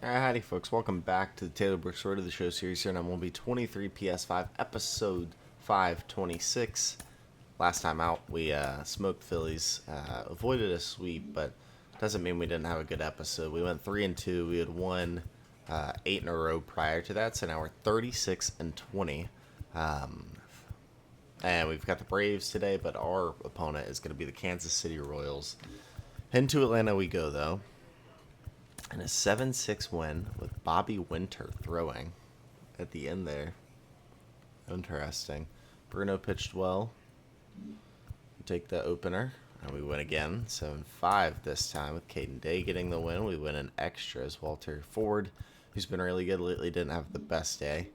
Howdy folks, welcome back to the Taylor Brooks Road to the Show series here, and I'm going to be 23 PS5 episode 526. Last time out, we smoked Phillies, avoided a sweep, but doesn't mean we didn't have a good episode. We went 3-2, we had won 8 in a row prior to that, so now we're 36-20. And we've got the Braves today, but our opponent is going to be the Kansas City Royals. Into Atlanta we go, though. And a 7-6 win with Bobby Winter throwing at the end there. Interesting. Bruno pitched well. Take the opener, and we win again. 7-5 this time with Caden Day getting the win. We win in extras. Walter Ford, who's been really good lately, didn't have the best day.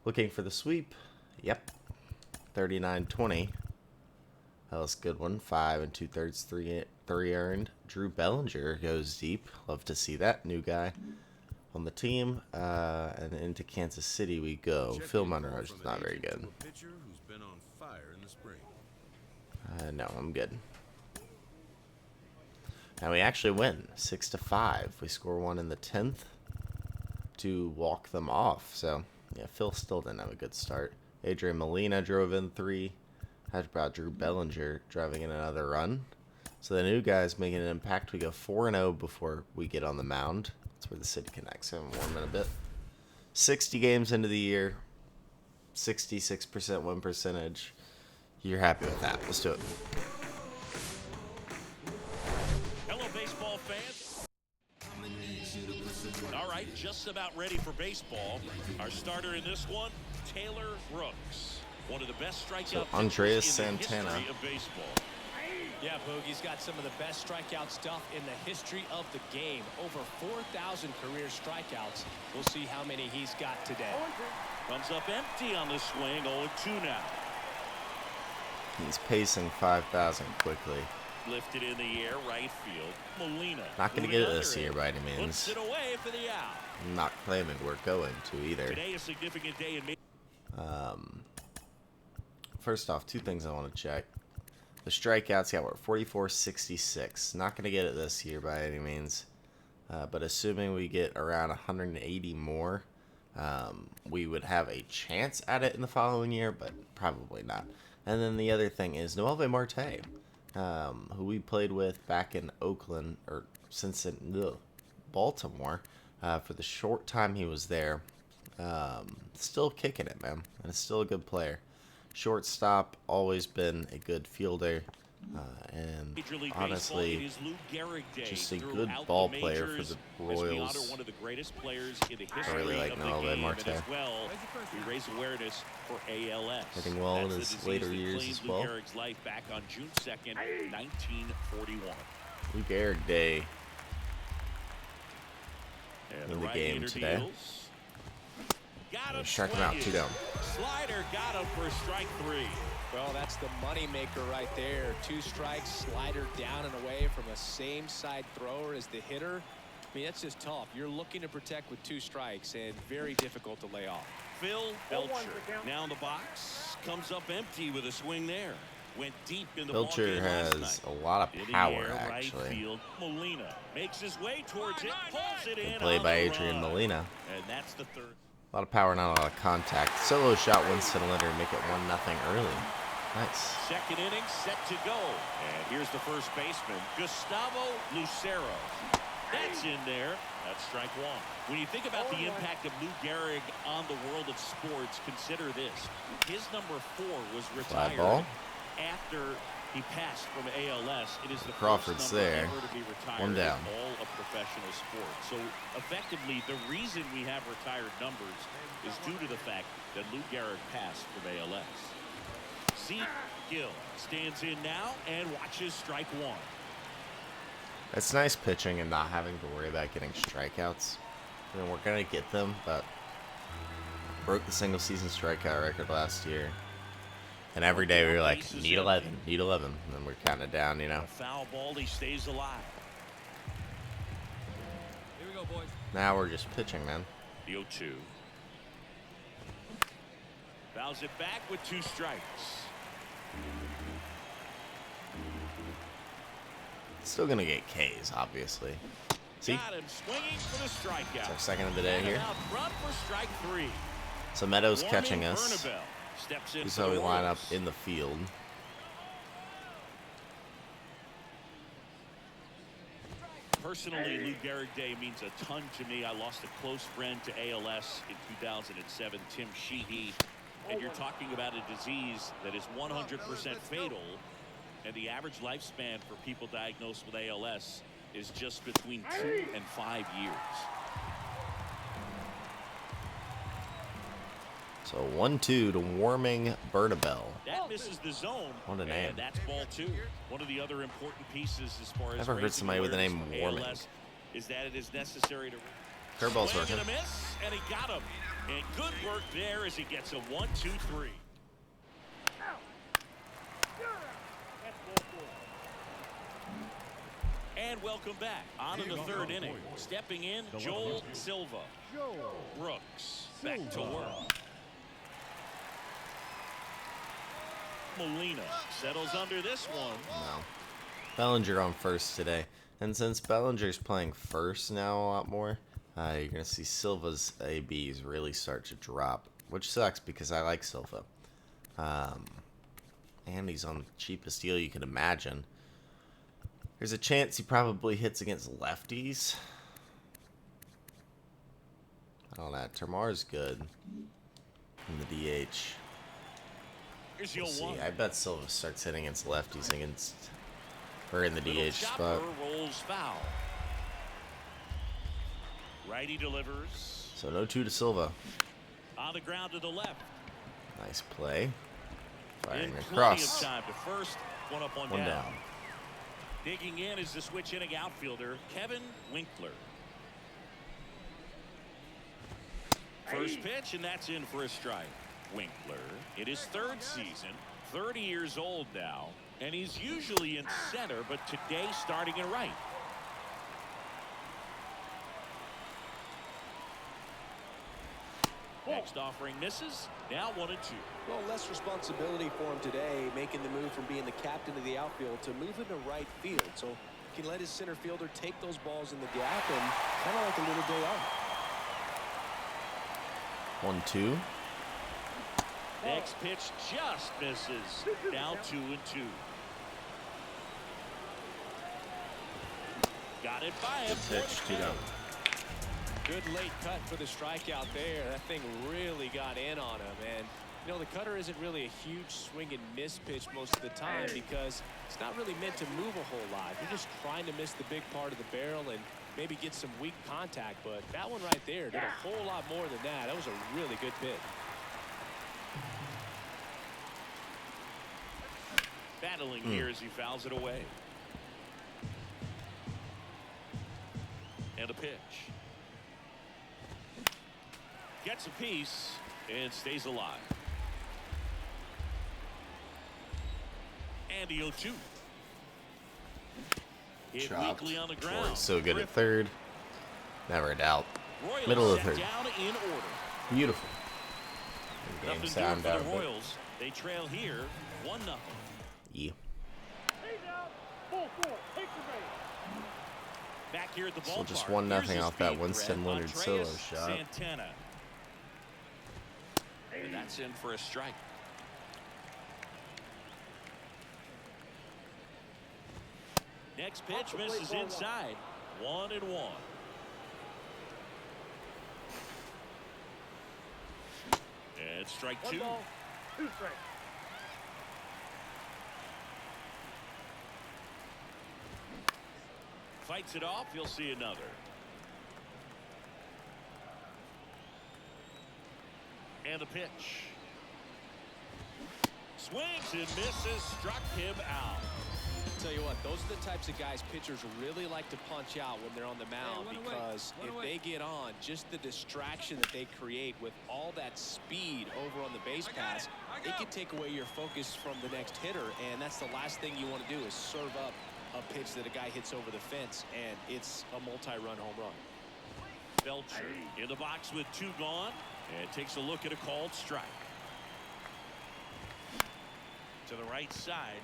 Looking for the sweep. Yep. 39-20. That was a good one. 5 2/3, 3 earned. Drew Bellinger goes deep. Love to see that. New guy on the team. And into Kansas City we go. Phil Monroe's not very good. No, I'm good. And we actually win 6-5. We score one in the 10th to walk them off. So, yeah, Phil still didn't have a good start. Adrian Molina drove in 3. Had about Drew Bellinger driving in another run. So the new guy's making an impact. We go 4-0 before we get on the mound. That's where the city connects. I haven't warmed in a bit. 60 games into the year. 66% win percentage. You're happy with that. Let's do it. Hello, baseball fans. All right, just about ready for baseball. Our starter in this one, Taylor Brooks. One of the best strikeout Andreas in the Santana. history of baseball. Yeah, Boogie's got some of the best strikeout stuff in the history of the game. Over 4,000 career strikeouts. We'll see how many he's got today. Comes up empty on the swing. 0-2 now. He's pacing 5,000 quickly. Lifted in the air, right field. Molina. Not going to get it this year by any Puts means. it away for the out. I'm not claiming we're going to either. Today a significant day in. First off, 2 things I want to check. The strikeouts, yeah, we're 44-66. Not going to get it this year by any means. But assuming we get around 180 more, we would have a chance at it in the following year, but probably not. And then the other thing is Noelvi Marte, who we played with back in Oakland, or Baltimore, for the short time he was there. Still kicking it, man. And is still a good player. Shortstop, always been a good fielder, and honestly, just a good ball player for the Royals. I really like Noelvi Marte. We raise awareness for ALS. Hitting well in his later years as well. Life back on June 2nd, 1941. Lou Gehrig Day in the game today. Strike him out, 2 down. Slider got him for strike 3. Well, that's the money maker right there. 2 strikes, slider down and away from a same side thrower as the hitter. I mean, that's just tough. You're looking to protect with 2 strikes and very difficult to lay off. Phil Belcher now in the box, comes up empty with a swing there. Went deep in the Belcher has a lot of power, actually. Right field. Molina makes his way towards it, pulls it in. Good play by Adrian Molina. And that's the 3rd. A lot of power, not a lot of contact. Solo shot Winston Linder, make it 1-0 early. Nice. Second inning set to go. And here's the first baseman, Gustavo Lucero. That's in there. That's strike 1. When you think about the impact of Lou Gehrig on the world of sports, consider this. His number 4 was retired after he passed from ALS. It is the Crawford's first number there. ever to be retired 1 down. in all of professional sports. So effectively, the reason we have retired numbers is due to the fact that Lou Gehrig passed from ALS. See, Gill stands in now and watches strike 1. It's nice pitching and not having to worry about getting strikeouts. I mean, we're going to get them, but broke the single season strikeout record last year. And every day we were like, need 11, need 11. And then we're counting it down, you know. A foul ball, he stays alive. Here we go, boys. Now we're just pitching, man. The 0-2. Fouls it back with 2 strikes. Still going to get Ks, obviously. See? Got him swinging for the strikeout. It's our second of the day here. Out front for strike 3. So Meadows Norman catching us. Bernabel steps in This is for how we the line up Royals. in the field. Personally, Lou Gehrig Day means a ton to me. I lost a close friend to ALS in 2007, Tim Sheehy. And you're talking about a disease that is 100% fatal. And the average lifespan for people diagnosed with ALS is just between 2 and 5 years. So 1-2 to Warming Bernabel. That misses the zone. What a name. And that's ball 2. One of the other important pieces as far as Never heard raising somebody with the name awareness of Warming. ALS is that it is necessary to Curveball's swing working. and a miss, and he got him. And good work there as he gets a 1-2-3. And welcome back. On to the third inning. Stepping in, Joel Silva. Brooks back to work. Molina settles under this one. No. Bellinger on first today. And since Bellinger's playing first now a lot more, you're going to see Silva's ABs really start to drop, which sucks because I like Silva. And he's on the cheapest deal you could imagine. There's a chance he probably hits against lefties. I don't know. Termar's good in the DH. Here's We'll your see. one. I bet Silva starts hitting against lefties against or in the Little DH chopper spot. rolls foul. Righty delivers. So no 2 to Silva. On the ground to the left. Nice play. Firing In plenty across. of time to first. One up, one One down. down. Digging in is the switch hitting outfielder, Kevin Winkler. First pitch, and that's in for a strike. Winkler, in his 3rd season, 30 years old now, and he's usually in center, but today starting in right. Next offering misses. Now 1-2. Well, less responsibility for him today, making the move from being the captain of the outfield to moving to right field. So he can let his center fielder take those balls in the gap and kind of like a little day off. 1-2. Next pitch just misses. Down 2-2. Got it by him. Pitch, 2 down. Good late cut for the strikeout there. That thing really got in on him. And, you know, the cutter isn't really a huge swing and miss pitch most of the time because it's not really meant to move a whole lot. You're just trying to miss the big part of the barrel and maybe get some weak contact. But that one right there did a whole lot more than that. That was a really good pitch. Battling here as he fouls it away. And a pitch. Gets a piece and stays alive. And the 0-2. Hit Chopped. weakly on the Boy, ground. he's so good at Griffin. third. Never a doubt. Royals Middle of set third. down in order. Beautiful. Game Nothing sound doing out for of the it. Royals. They trail here 1-0. Yeah. Back here at the ballpark. So just 1-0 Here's his off that speed Winston threat, Leonard solo Andreas shot. Santana. And that's in for a strike. Next pitch misses inside. 1-1. And strike 2. Fights it off. You'll see another. And a pitch. Swings and misses. Struck him out. Tell you what, those are the types of guys pitchers really like to punch out when they're on the mound because if they get on, just the distraction that they create with all that speed over on the base pass, it can take away your focus from the next hitter, and that's the last thing you want to do is serve up a pitch that a guy hits over the fence, and it's a multi-run home run. Belcher in the box with 2 gone and takes a look at a called strike. To the right side.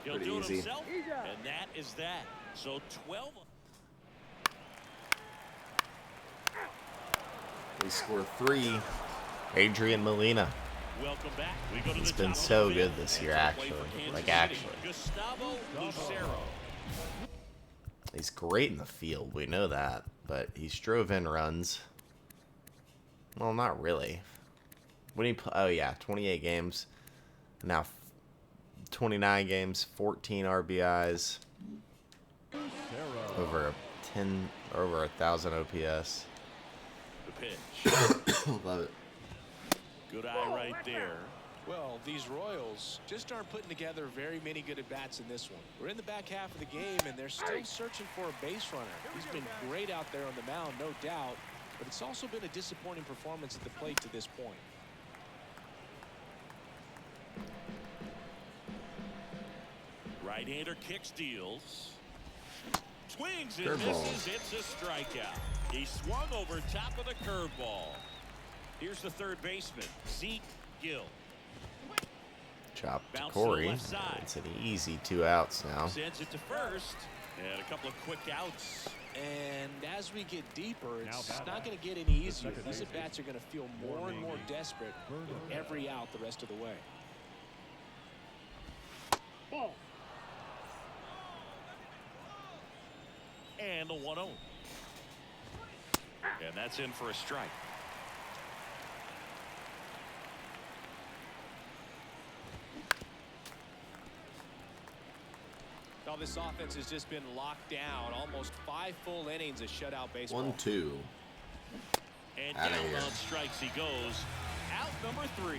He'll Pretty do it easy. himself, and that is that. So 12. They score 3. Adrian Molina. Welcome back. We go to He's the been top so of the good fifth, this and year, to play actually. for Kansas Like, City, actually. Gustavo Lucero. He's great in the field. We know that. But he's drove in runs. Well, not really. When he oh, yeah, 28 games. Now 29 games, 14 RBIs. Over 1,000 OPS. The pitch. Love it. Good eye right there. Well, these Royals just aren't putting together very many good at-bats in this one. We're in the back half of the game, and they're still searching for a base runner. He's been great out there on the mound, no doubt, but it's also been a disappointing performance at the plate to this point. Right-hander kicks, deals. Swings and Curveball. misses. It's a strikeout. He swung over top of the curveball. Here's the third baseman, Zeke Gill. Chop to Bounce to the Corey. left side. It's an easy 2 outs now. Sends it to first. And a couple of quick outs. And as we get deeper, it's not going to get any easier. These at-bats are going to feel more and more desperate with every out the rest of the way. And the 1-0. And that's in for a strike. Now this offense has just been locked down. Almost 5 full innings of shutout baseball. 1-2. And Outta down here. on strikes he goes. Out number 3.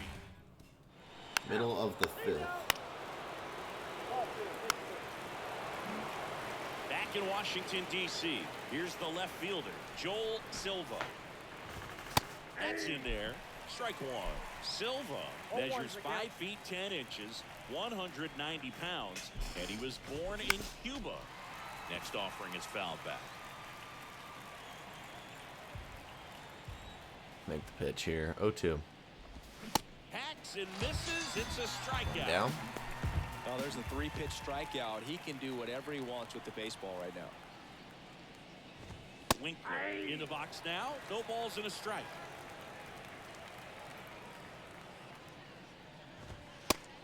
Middle of the 5th. Back in Washington, D.C., here's the left fielder, Joel Silva. That's in there. Strike 1. Silva measures 5 feet 10 inches, 190 pounds, and he was born in Cuba. Next offering is fouled back. Make the pitch here. 0-2. Hacks and misses. It's a strikeout. Down. Oh, there's a 3-pitch strikeout. He can do whatever he wants with the baseball right now. Winkler in the box now. No balls and a strike.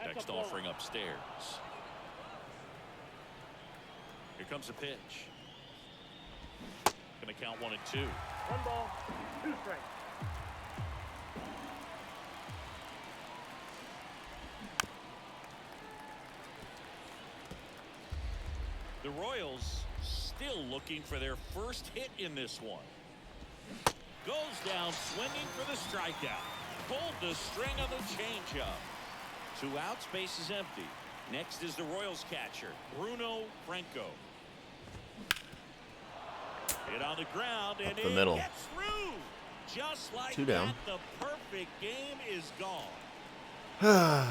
Next offering upstairs. Here comes the pitch. Going to count 1 and 2. 1 ball, 2 strikes. The Royals still looking for their first hit in this one. Goes down swinging for the strikeout. Pulled the string on the changeup. 2 outs, base is empty. Next is the Royals catcher, Bruno Franco. Hit on the ground and the it middle. gets through. Just like 2 that, down. the perfect game is gone.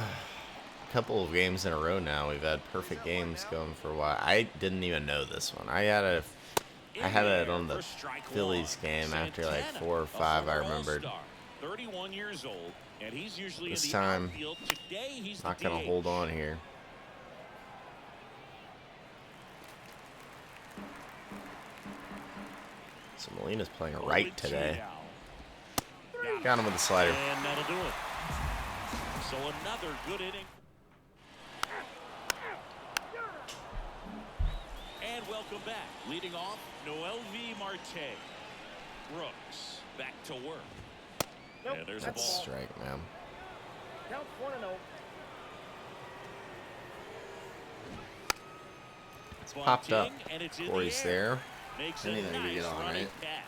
Couple of games in a row now. We've had perfect games going for a while. I didn't even know this one. I had it on the Phillies game after like 4 or 5. I remembered. 31 years old, and he's usually This in the time, outfield. Today he's not the gonna DH. hold on here. So Molina's playing right today. Got him with the slider. And that'll do it. So another good inning. And welcome back. Leading off, Noel V. Marte. Brooks back to work. Nope, And there's a That's a ball. strike, man. Count 1-0. Popped up. Bunting, and it's in Corey's the air. there. Makes Anything a to nice get on, running right? catch.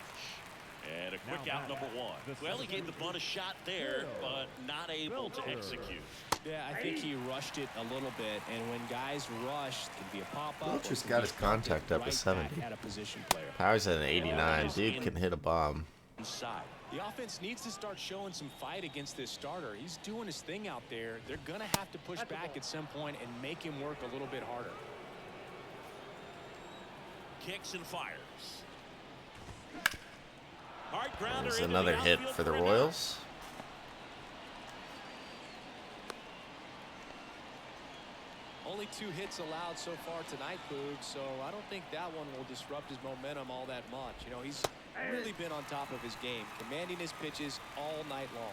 And a quick out number 1. Well, he gave the bunt a shot there, but not able to execute. Yeah, I think he rushed it a little bit, and when guys rush, it can be a pop-up. Welch just got his contact up to 70. At a position player. Powers at an 89. Dude can hit a bomb. Inside. The offense needs to start showing some fight against this starter. He's doing his thing out there. They're going to have to push back at some point and make him work a little bit harder. Kicks and fires. Hard grounder There's into another the hit outfield for the a knock. Only 2 hits allowed so far tonight, Boog, so I don't think that one will disrupt his momentum all that much. You know, he's really been on top of his game, commanding his pitches all night long.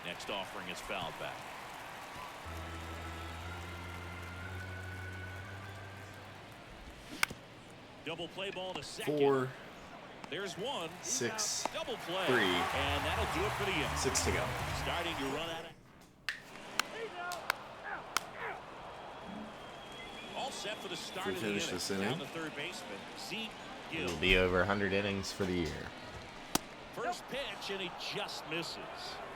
Next offering is fouled back. Double play ball to second. 4, There's 1. 6, Double play. 3. And that'll do it for the inning. 6 to go. Starting to run out of. All set for the start If we of the finish inning. this inning, Down the third baseman, Zeke Gill. We'll be over 100 innings for the year. First pitch, and he just misses.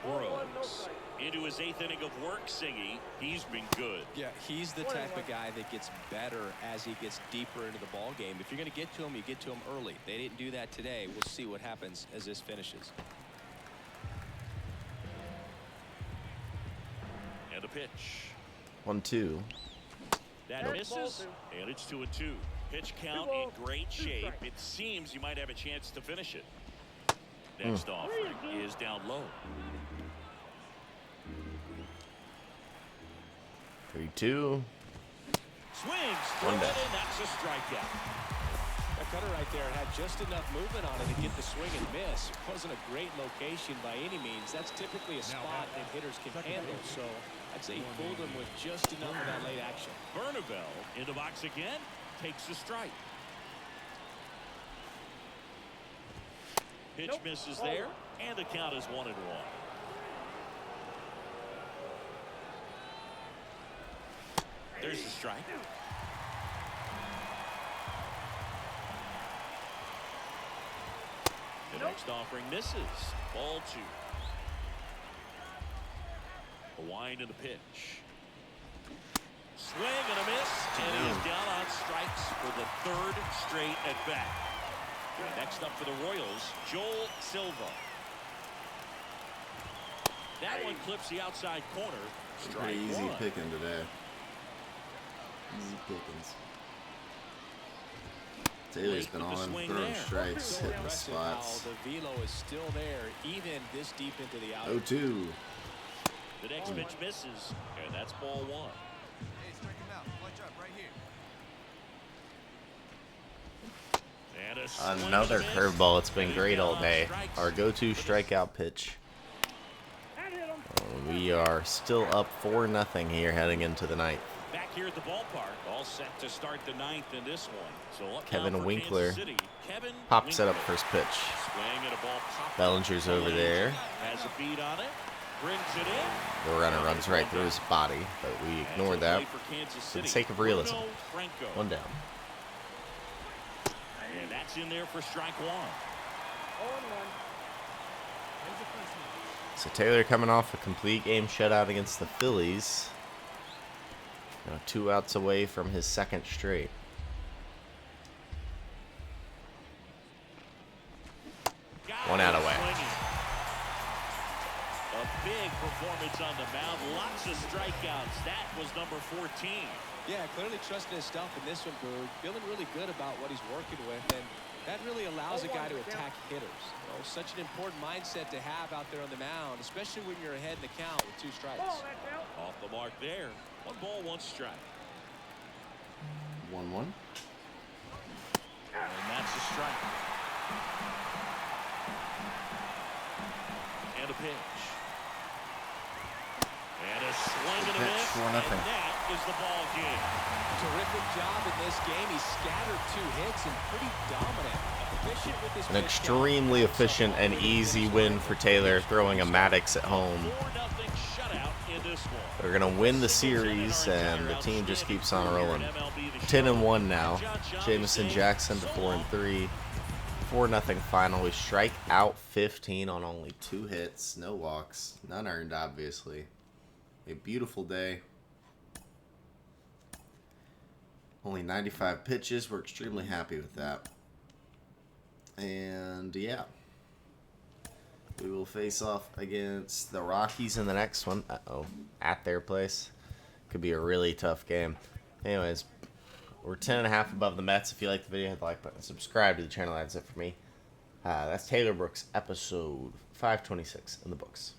Rose into his 8th inning of work, Singy. He's been good. Yeah, he's the type of guy that gets better as he gets deeper into the ball game. If you're going to get to him, you get to him early. They didn't do that today. We'll see what happens as this finishes. And a pitch. 1-2. That Nope. misses, and it's 2-2. Pitch count in great shape. It seems you might have a chance to finish it. Next offering is down low. 3-2. Swings, One through it, down. and that's a strikeout. That cutter right there had just enough movement on it to get the swing and miss. Wasn't a great location by any means. That's typically a spot that hitters can handle. So I'd say he fooled him with just enough of that late action. Bernabel in the box again, takes a strike. Pitch misses there, and the count is 1-1. There's the strike. The next offering misses. Ball 2. A wind and a pitch. Swing and a miss, and he is down on strikes for the 3rd straight at bat. Next up for the Royals, Joel Silva. That one clips the outside corner. Strike Pretty easy 1. picking today. Easy pickings. Taylor's been Late with the on swing throwing there. strikes, So hitting the impressive how spots. the velo is still there, even this deep into the out. 0-2. The next pitch misses, and that's ball 1. Hey, strike him out. Watch out, right here. And a swing Another and a miss. curveball. It's been And great down all on day. strikes Our go-to for the strikeout pitch. That hit him. We are still up 4-0 here heading into the ninth. Back here at the ballpark, all set to start the 9th in this one. So up Kevin now for Winkler Kansas City. Kevin pops it up Winkler. first pitch. Swing and a ball popped Bellinger's up. over there. Has a beat on it. Brings it in. The runner runs right through his body, but we And ignored to that play for Kansas for City, the sake of realism. Bruno Franco. 1 down. And that's in there for strike 1. 0-1. So Taylor coming off a complete game shutout against the Phillies. Now 2 outs away from his 2nd straight. Got 1 out it away. swinging. A big performance on the mound. Lots of strikeouts. That was number 14. Yeah, clearly trusting his stuff in this one, Boog. Feeling really good about what he's working with, and that really allows a guy to attack hitters. You know, such an important mindset to have out there on the mound, especially when you're ahead in the count with 2 strikes. Ball, that's out. Off the mark there. 1 ball, 1 strike. 1-1. And that's a strike. And a pitch. And a swing and a Pitch, miss. 4-0. And that is the ball game. Terrific job in this game. He scattered 2 hits and pretty dominant. Efficient with his An pitch extremely count. efficient and easy win for Taylor, throwing a Maddox at home. 4-0 shutout in this one. They're going to win the series, and the team just keeps on rolling. 10-1 now. Jamison Jackson to 4-3. 4-0 final. We strike out 15 on only 2 hits, no walks, none earned, obviously. A beautiful day. Only 95 pitches. We're extremely happy with that. And yeah, we will face off against the Rockies in the next one. At their place. Could be a really tough game. Anyways, we're 10.5 above the Mets. If you like the video, hit the like button. Subscribe to the channel. That's it for me. That's Taylor Brooks, episode 526 in the books.